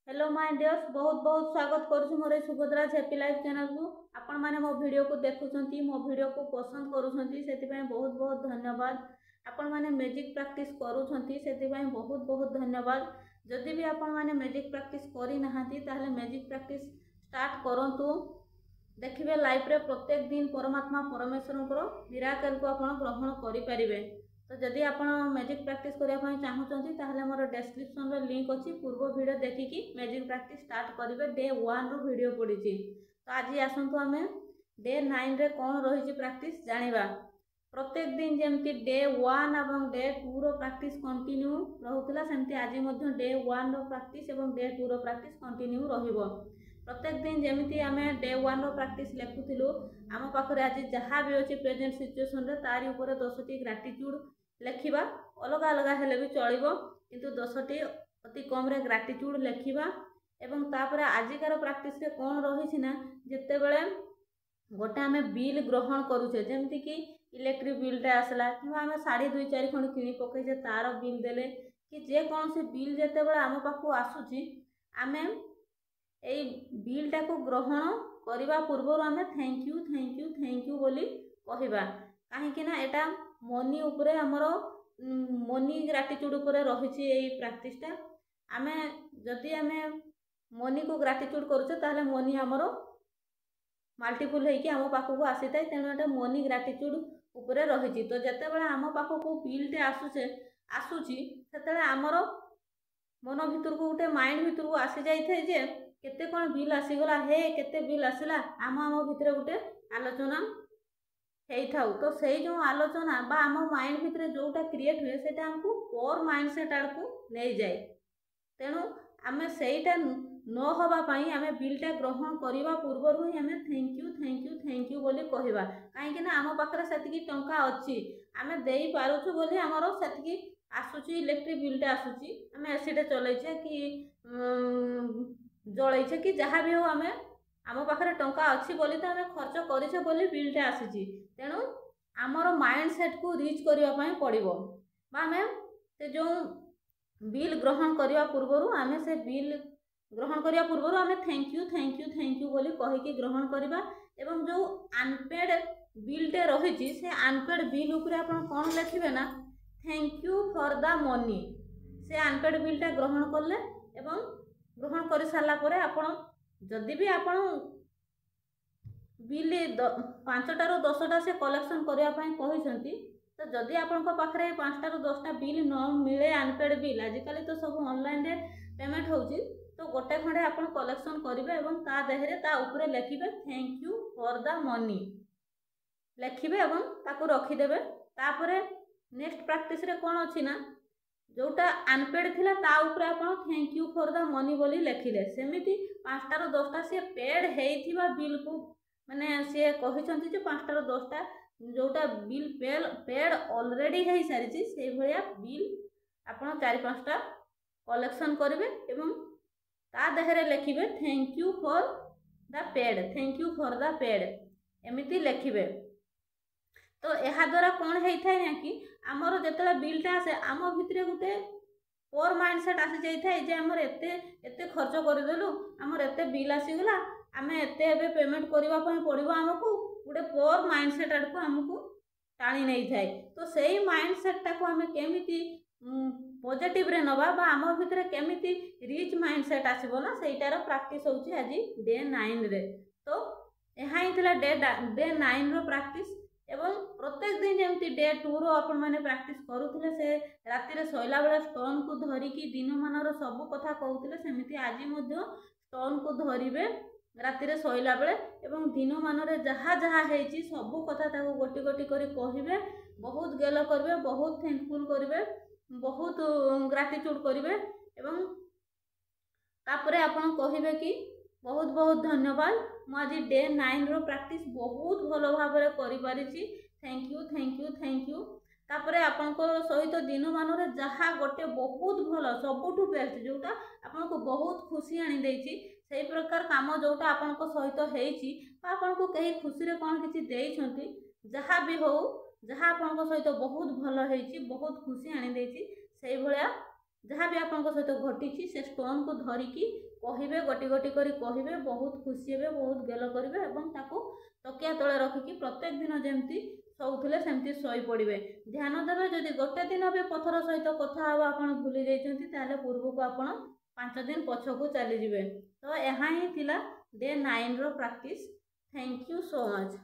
Hello my dears, बहुत बहुत स्वागत करुछु मोर सुभद्रा हैप्पी लाइफ चैनल को। आपण माने मो वीडियो को देखुछंती, मो वीडियो को पसंद करुछंती, सेति पय बहुत बहुत धन्यवाद। आपण माने मैजिक प्रैक्टिस करुछंती, सेति पय बहुत बहुत धन्यवाद। जदि भी आपण माने मैजिक प्रैक्टिस करि नहांती ताहले मैजिक प्रैक्टिस स्टार्ट करंतु। देखिबे लाइफ रे प्रत्येक दिन परमात्मा परमेश्वर मिराकल को आपण ग्रहण करि परिबे। तो जदि आपण मैजिक प्रैक्टिस करने चाहूँगी ताहले मोर डिस्क्रिप्शन रे लिंक अच्छी, पूर्व वीडियो देखिकी मैजिक प्रैक्टिस स्टार्ट करेंगे। डे 1 रो वीडियो पड़ी। तो आज आसतु आम डे 9 रे कौन रही प्रैक्टिस जानिबा। प्रत्येक दिन जमती डे 1 और डे 2 रो प्रैक्टिस कंटिन्यू रहूला, सेमती आज डे 1 रो प्रैक्टिस और डे 2 रो प्रैक्टिस कंटिन्यू रहिबो। प्रत्येक दिन जमी आम डे 1 रो प्रैक्टिस लिखुलु, आम पाखे आज जहाँ भी अच्छे प्रेजेंट सिचुएशन रे तारी ऊपर 10टी ग्राटिट्यूड लिखा। अलग अलग हेले भी चलो, किंतु 10टी अति कम रे ग्राटिट्यूड लिखा। एवं तापर आजिकार प्रैक्टिस रे कौन रही ना, जिते बड़े गोटे आम बिल ग्रहण करुचे, जमती कि इलेक्ट्रिक बिलटे आसला कि आम शाढ़ी 2-4 खंड कि पकईचे तार बिल देले कि जेकोसी बिल जिते बड़े आम पाखु आसूची, आम यही बिलटा को ग्रहण करने पूर्व आम thank you thank you thank you बोली कहवा। कहीं एटा मनी उपरे हमरो मनी ग्राटिट्यूड उपरे रही यही प्रैक्टिसटा। आम जदि आम मनी को ग्राटिट्यूड करुचे ताहले मनी हमरो मल्टीपल होइकी आम पाखक आसी थाए, तेणु एटा मनी ग्राटिट्यूड उपरे रही। तो जिते बड़े आम पाखक बिलटे आसूची सेते आमर मन भितर को गोटे माइंड भितर को आसी जाए जे केते कौन बिल आसीगला, हे केते बिल आसला, आम भितर गोटे आलोचना हो। तो से जो आलोचना बा आम माइंड भितर जोटा क्रिएट हुए से आमको पर माइंडसेट आड़ को नहीं जाए। तेणु आम सेटा न होगापाई आम बिलटा ग्रहण करने पूर्व ही आम thank you thank you thank you बोली कहवा। कहीं आम पाखे से टंका अच्छी आम दे पारुछु बोली आमर से आसूची इलेक्ट्रिक बिलटे आसूची, आम एसीटे चलैचे कि जलैचे कि जहाँ भी हो, आम पाखे टंका अच्छी बोली तो आम खर्च करेचे बोली बिलटे आसी। तेणु आमर माइंडसेट को रीच करने पड़ो। आम से जो बिल ग्रहण करने पूर्व आम से बिल ग्रहण करने पूर्व आम thank you thank you thank you बोली कहीकि ग्रहण करवा। एवं जो अनपेड बिलटे रही से अनपेड बिल उपरे आपण कौन लिखे ना, thank you for the money. से अनपेड बिलटा ग्रहण कले एवं ग्रहण कर सारा पर आपण जदि भी आपण बिल 5टारू 10टा से कलेक्शन करने, तो जदि आपण पाखे 5टारू 10टा बिल न मिले अनपेड बिल, आजिकल तो सब ऑनलाइन रे पेमेंट होची, तो गोटे खंडे आपण कलेक्शन करेंगे और ता देहरे ता उपरे लिखिबे thank you for the money लिखिबे और ताकू रखिदेबे। तापरे नेक्स्ट प्रैक्टिस रे कौन अच्छी ना, जोटा अनपेड थिला ता उपरे आपण thank you for the money बोली लिखिले। सेमिति 5टारू 10टा से पेड हेइथिबा बिल को माने से कहिसंती जे 5टारू 10टा जोटा बिल पेड ऑलरेडी हेइ सारिछि से भलिया बिल आपण 4-5टा कलेक्शन करेंगे एवं ता देहरे लिखिबे thank you for the paid, thank you for the paid एमिति लिखिबे। तो यह द्वारा कौन होता है ना कि आमर जिते बिलटा आसे आम भितर गोटे पर माइंडसेट आसी जाए जे आमर एते खर्च करदेलु, आमर एते बिल आसीगला, आम एते पेमेंट करने पड़ो, आमको गोटे पर माइंडसेट आड़ को आमको टाणी नहीं थाए। तो सही माइंडसेटा को आम केमिति पॉजिटिव रे नबा बा आम भितर केमिति रिच माइंडसेट आसीबो ना, सेटार प्रैक्टिस होची आज डे 9 रे। तो यहाँ ही थिला डे 9 रो प्रैक्टिस। एवं प्रत्येक दिन जमती डे 2 रो आपण माने प्रैक्टिस करूथिले, से राति रे सोइला बेला स्टोन को धरिकी दिन मानर सब कथा कहूथिले, सेमिति आज मध्य स्टोन को धरिबे राति रे सोइला बेले एवं दिन मानरे जहाँ जहाँ हेची सब कथा ताको गोटी गोटी करी कहिबे, बहुत गेल करबे, बहुत थैंकफुल करबे, बहुत ग्राटिट्यूड करबे एवं तापरे आपण कहिबे कि बहुत बहुत धन्यवाद, मुझे डे 9 रो प्रैक्टिस बहुत भल भाव करि पारिछि, thank you thank you thank you. तापरे आपण सहित दिन मानरे जहाँ गोटे बहुत भल सबुठु बेस्ट जोटा आपण को बहुत खुशी आनी देछि, सेही प्रकार काम जोटा आपण सहित हेछि बा आपण को कहीं खुशी रे कोन किछि देइछंती, जहाँ भी हो जहाँ आपण सहित बहुत भल हेछि, बहुत खुशी आनी देछि, सेही भलिया जहाँ भी आपन सहित घटी से स्टोन को धरिकी कहे गोटी गोटी करी कहे बहुत खुशी हे बहुत गेल करेंगे और तकिया तले रखिकी प्रत्येक दिन जमती शोले सेमती शई पड़े। ध्यान देवे जदि गोटे दिन भी पथर सहित कथा हाँ आप भूली जाइए पूर्व को आप 5 दिन पछकू चली जाए। तो यहाँ ही थिला डे 9 रो practice. Thank you so much.